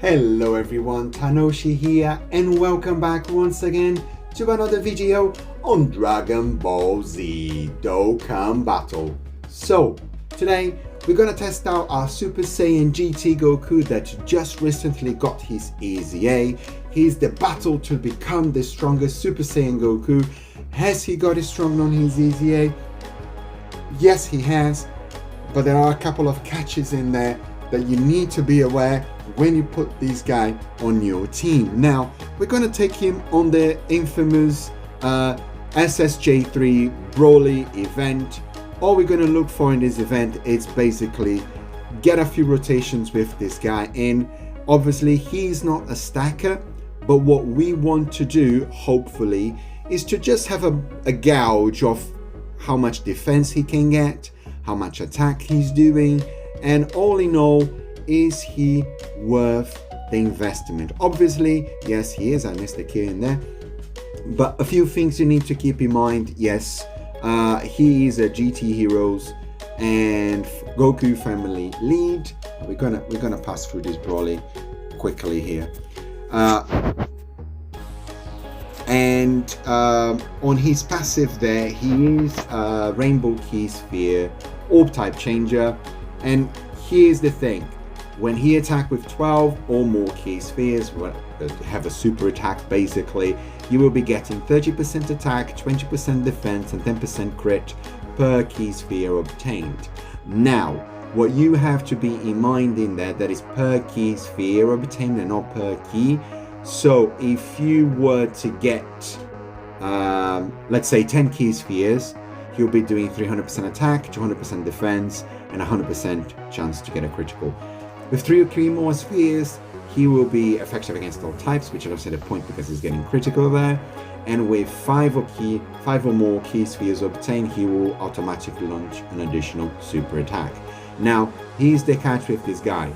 Hello everyone, Tanoshi here and welcome back once again to another video on Dragon Ball Z Dokkan Battle. So today we're gonna test out our Super Saiyan GT Goku that just recently got his EZA. He's the battle to become the strongest Super Saiyan Goku. Has he got it strong on his EZA? Yes, he has, but there are a couple of catches in there that you need to be aware when you put this guy on your team. Now, we're going to take him on the infamous SSJ3 Broly event. All we're going to look for in this event is basically get a few rotations with this guy in. Obviously, he's not a stacker, but what we want to do, hopefully, is to just have a gauge of how much defense he can get, how much attack he's doing, and all in all, is he worth the investment? Obviously, yes, he is. I missed the key in there. But a few things you need to keep in mind. Yes, he is a GT Heroes and Goku family lead. We're gonna pass through this Broly quickly here. And on his passive there, he is Rainbow Key Sphere, Orb type changer. And here's the thing. When he attacks with 12 or more key spheres, have a super attack basically, you will be getting 30% attack, 20% defense and 10% crit per key sphere obtained. Now, what you have to be in mind in that is per key sphere obtained and not per key. So if you were to get, let's say 10 key spheres, he'll be doing 300% attack, 200% defense, and 100% chance to get a critical. With 3 or 3 more spheres, he will be effective against all types, which is also the point because he's getting critical there. And with 5 or more key spheres obtained, he will automatically launch an additional super attack. Now, here's the catch with this guy.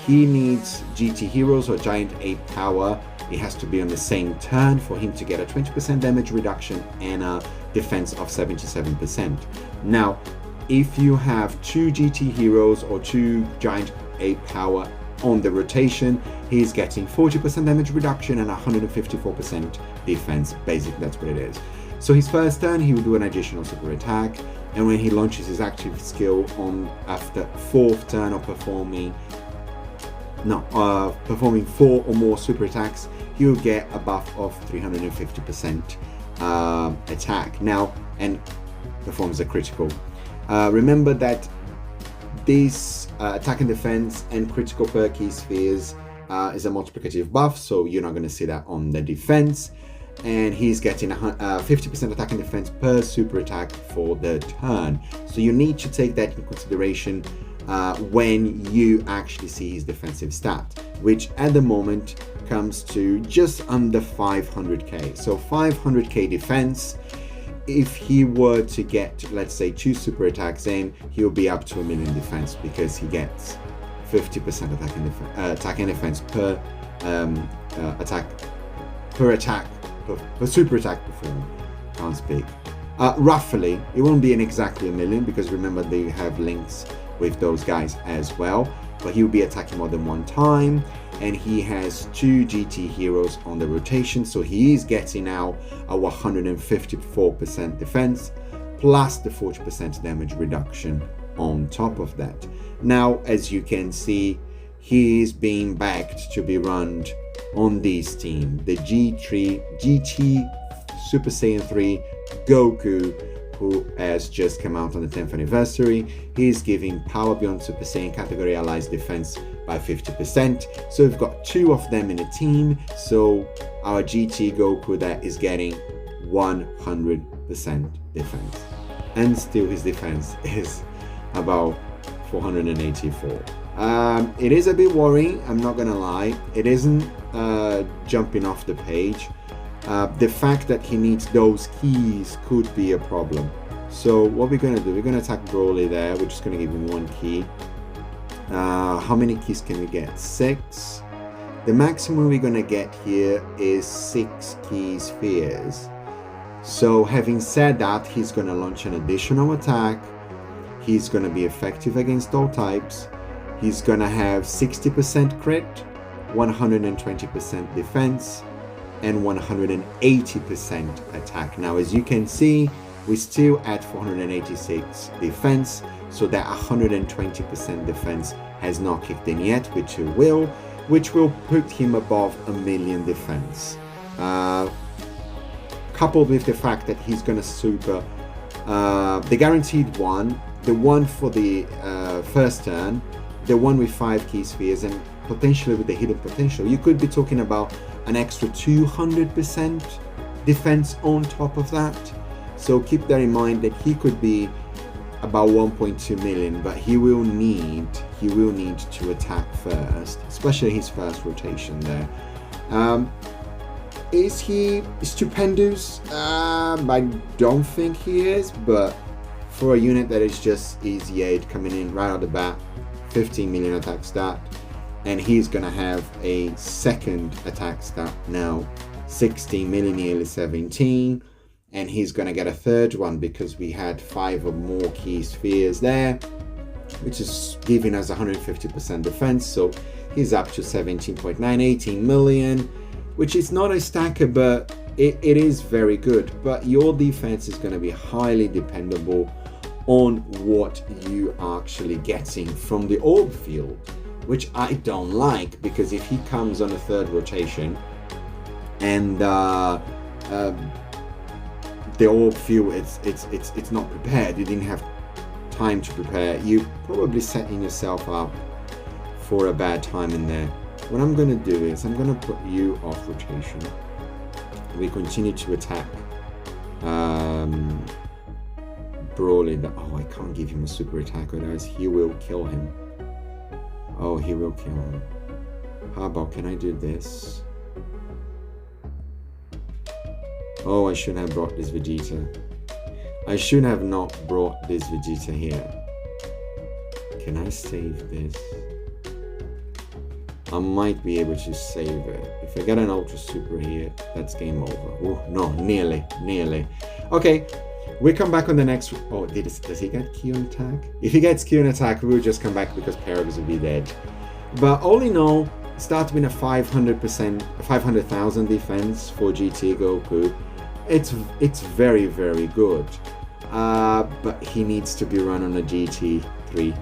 He needs GT Heroes or Giant Ape Power. It has to be on the same turn for him to get a 20% damage reduction and a defense of 77%. Now, if you have 2 GT Heroes or 2 Giant Ape Power on the rotation, he's getting 40% damage reduction and 154% defense. Basically, that's what it is. So his first turn, he will do an additional super attack, and when he launches his active skill on after 4th turn of performing 4 or more super attacks, he will get a buff of 350% attack now and performs a critical. Remember that this attack and defense and critical per key spheres is a multiplicative buff, so you're not going to see that on the defense. And he's getting 50% attack and defense per super attack for the turn. So you need to take that into consideration when you actually see his defensive stat, which at the moment comes to just under 500k. So 500k defense. If he were to get, let's say, 2 super attacks in, he'll be up to 1 million defense because he gets 50% attack and defense per super attack performed. Can't speak. Roughly, it won't be exactly 1 million because remember they have links with those guys as well. But he'll be attacking more than 1 time. And he has 2 GT Heroes on the rotation, so he is getting now a 154% defense plus the 40% damage reduction on top of that. Now, as you can see, he is being backed to be run on this team, the GT Super Saiyan 3 Goku, who has just come out on the 10th anniversary. He's giving Power Beyond Super Saiyan category allies defense by 50%. So we've got 2 of them in a team. So our GT Goku that is getting 100% defense. And still his defense is about 484. It is a bit worrying, I'm not gonna lie. It isn't jumping off the page. The fact that he needs those keys could be a problem. So what we're going to do, we're going to attack Broly there. We're just going to give him 1 key. How many keys can we get? 6. The maximum we're going to get here is 6 key spheres. So having said that, he's going to launch an additional attack. He's going to be effective against all types. He's going to have 60% crit 120% defense, and 180% attack. Now, as you can see, we're still at 486 defense, so that 120% defense has not kicked in yet, which will put him above 1 million defense. Coupled with the fact that he's gonna super the guaranteed one, the one for the first turn, the one with 5 key spheres, and potentially with the hidden potential, you could be talking about an extra 200% defense on top of that. So keep that in mind, that he could be about 1.2 million, but he will need to attack first, especially his first rotation there. Is he stupendous? I don't think he is, but for a unit that is just EZA coming in right out the bat, 15 million attack stat, and he's gonna have a second attack stat now, 16 million, nearly 17, and he's gonna get a third one because we had 5 or more key spheres there, which is giving us 150% defense, so he's up to 17.9, 18 million, which is not a stacker, but it is very good. But your defense is going to be highly dependable on what you are actually getting from the orb field, which I don't like, because if he comes on a third rotation and the orb field it's not prepared, you didn't have time to prepare, you're probably setting yourself up for a bad time in there. What I'm going to do is I'm going to put you off rotation. We continue to attack Broly. Oh, I can't give him a super attack, otherwise he will kill him. Oh, he will kill him. How about, can I do this? Oh, I shouldn't have brought this Vegeta. I should have not brought this Vegeta here. Can I save this? I might be able to save it. If I get an Ultra Super here, that's game over. Oh, no, nearly. Okay, we come back on the next... Oh, does he get Q on attack? If he gets Q on attack, we'll just come back because Paragus will be dead. But all in all, starts with a 500,000 defense for GT Goku. It's very, very good. But he needs to be run on a GT3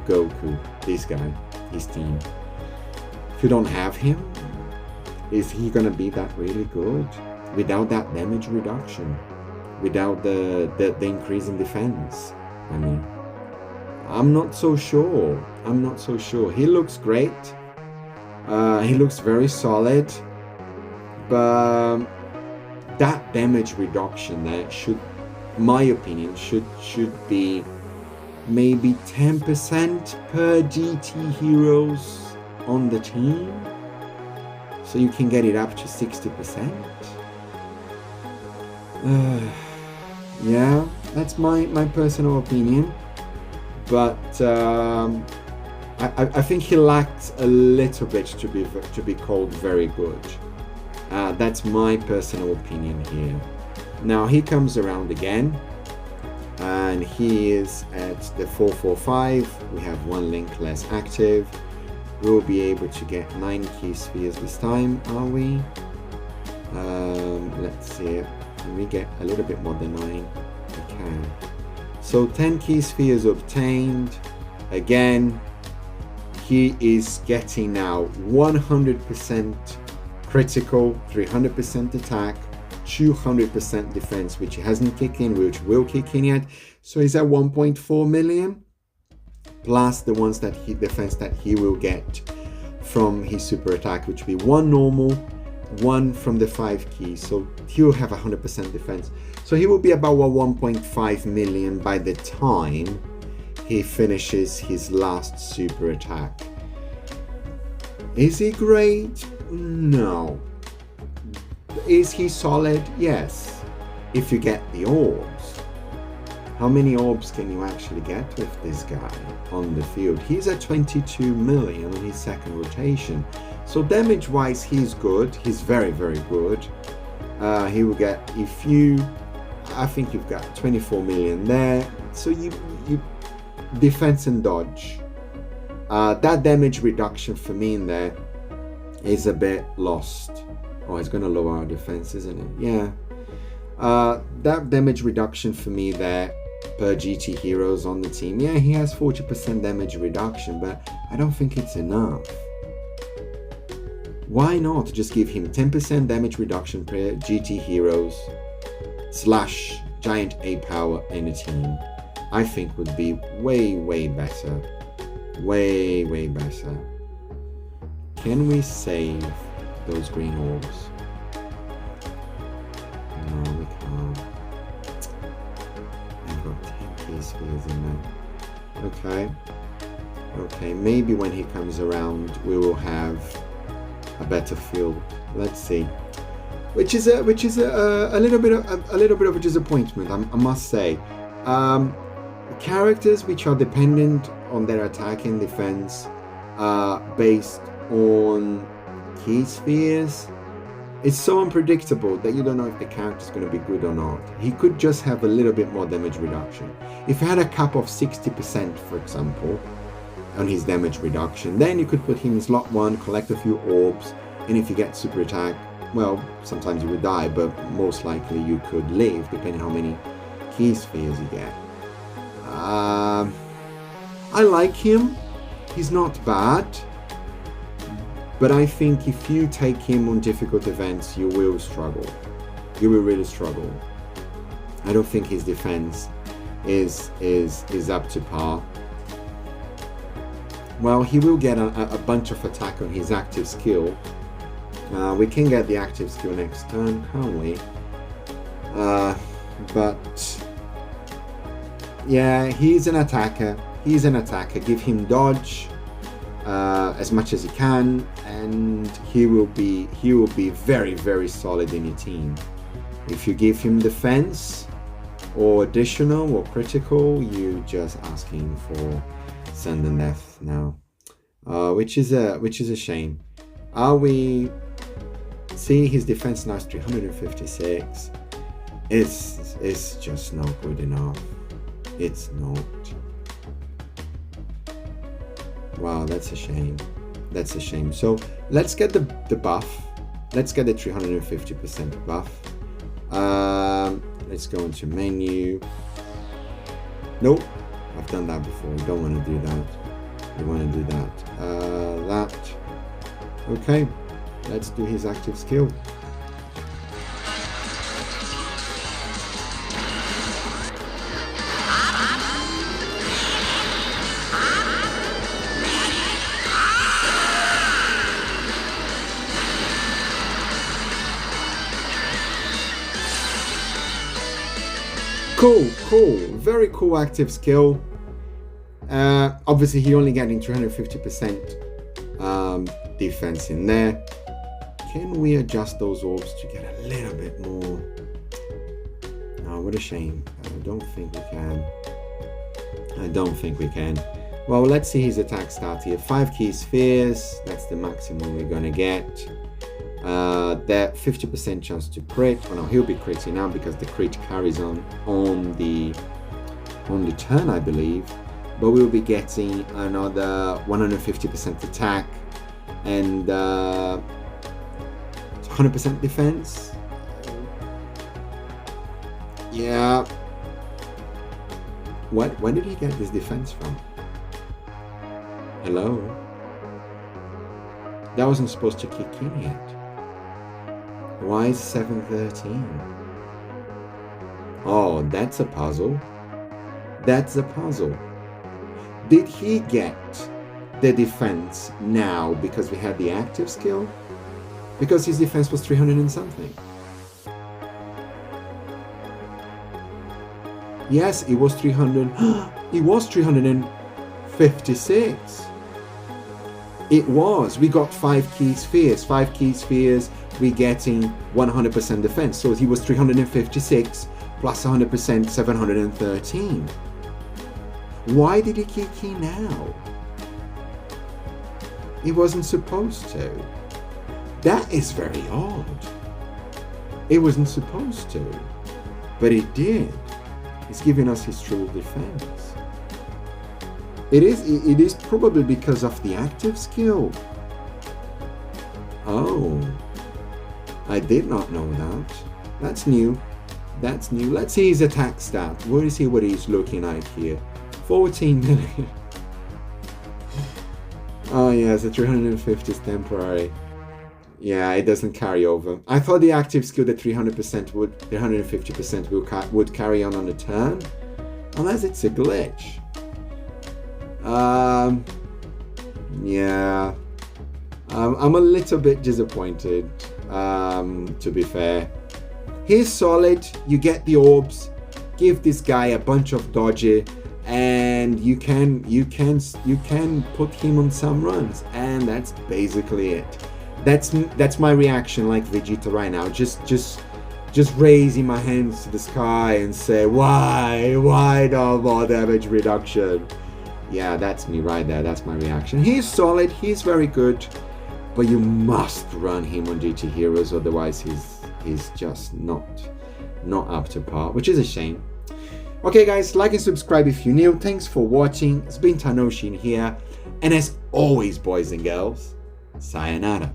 Goku. This guy, his team. If you don't have him, is he gonna be that really good without that damage reduction, without the increase in defense? I mean, I'm not so sure. He looks great. He looks very solid, but that damage reduction there should, my opinion, should be maybe 10% per GT heroes on the team, so you can get it up to 60%. Yeah, that's my personal opinion, but I think he lacks a little bit to be called very good. That's my personal opinion here. Now he comes around again, and he is at the 445. We have 1 link less active. We'll be able to get 9 key spheres this time, are we? Let's see. Can we get a little bit more than 9? We can. So 10 key spheres obtained. Again, he is getting now 100% critical, 300% attack, 200% defense, which hasn't kicked in, which will kick in yet. So he's at 1.4 million. Plus the ones that defense that he will get from his super attack, which will be 1 normal, 1 from the 5 keys. So he will have 100% defense. So he will be about 1.5 million by the time he finishes his last super attack. Is he great? No. Is he solid? Yes. If you get the orbs. How many orbs can you actually get with this guy on the field? He's at 22 million on his second rotation. So damage wise, he's good. He's very, very good. He will get, I think you've got 24 million there. So you defense and dodge. That damage reduction for me in there is a bit lost. Oh, it's going to lower our defense, isn't it? Yeah. That damage reduction for me there per GT heroes on the team. Yeah, he has 40% damage reduction, but I don't think it's enough. Why not just give him 10% damage reduction per GT heroes / giant A power in a team? I think would be way better. Way better. Can we save those green orbs? No, we can't. I've got 10 key spheres in there. Okay, maybe when he comes around we will have a better field. Let's see. Which is a little bit of a disappointment, I must say. Characters which are dependent on their attack and defense based on key spheres, it's so unpredictable that you don't know if the character is going to be good or not. He could just have a little bit more damage reduction. If he had a cap of 60%, for example, on his damage reduction, then you could put him in slot 1, collect a few orbs, and if you get super attack, well, sometimes you would die, but most likely you could live, depending on how many key spheres you get. I like him. He's not bad. But I think if you take him on difficult events, you will struggle. You will really struggle. I don't think his defense is up to par. Well, he will get a bunch of attack on his active skill. We can get the active skill next turn, can't we? But yeah, he's an attacker. Give him dodge as much as he can, and he will be very solid in your team. If you give him defense or additional or critical, you just asking for send and death now, which is a shame. Are we see his defense now is 356? It's just not good enough. It's not. Wow, that's a shame. That's a shame. So let's get the buff. Let's get the 350% buff. Let's go into menu. Nope, I've done that before. We don't want to do that. We want to do that. That. Okay, let's do his active skill. Cool, very cool active skill. Obviously he only getting 350% defense in there. Can we adjust those orbs to get a little bit more? Oh, what a shame. I don't think we can. Well, let's see his attack start here. 5 key spheres, that's the maximum we're gonna get. That 50% chance to crit. Oh no, he'll be critting now because the crit carries on the turn, I believe. But we'll be getting another 150% attack and 100% defense. Yeah. Where did he get this defense from? Hello? That wasn't supposed to kick in yet. Why is 713? Oh, that's a puzzle. That's a puzzle. Did he get the defense now because we had the active skill? Because his defense was 300 and something. Yes, it was 300. It was 356. It was. We got 5 key spheres. 5 key spheres. We getting 100% defense. So he was 356 plus 100%, 713. Why did he kick in now? He wasn't supposed to. That is very odd. It wasn't supposed to, but it did. It's giving us his true defense. It is probably because of the active skill. Oh, I did not know that. That's new. That's new. Let's see his attack stat. We'll see what he's looking like here. 14 million. Oh yes, the 350 is temporary. Yeah, it doesn't carry over. I thought the active skill, the 300% would, the 150% would carry on the turn, unless it's a glitch. Yeah. I'm a little bit disappointed, to be fair. He's solid. You get the orbs. Give this guy a bunch of dodgy, and you can put him on some runs, and that's basically it. That's my reaction, like Vegeta right now. Just raising my hands to the sky and say, why no more damage reduction? Yeah, that's me right there. That's my reaction. He's solid. He's very good, but you must run him on GT Heroes, otherwise he's just not up to par, which is a shame. Okay guys, like and subscribe if you're new. Thanks for watching. It's been Tanoshin here, and as always, boys and girls, sayonara.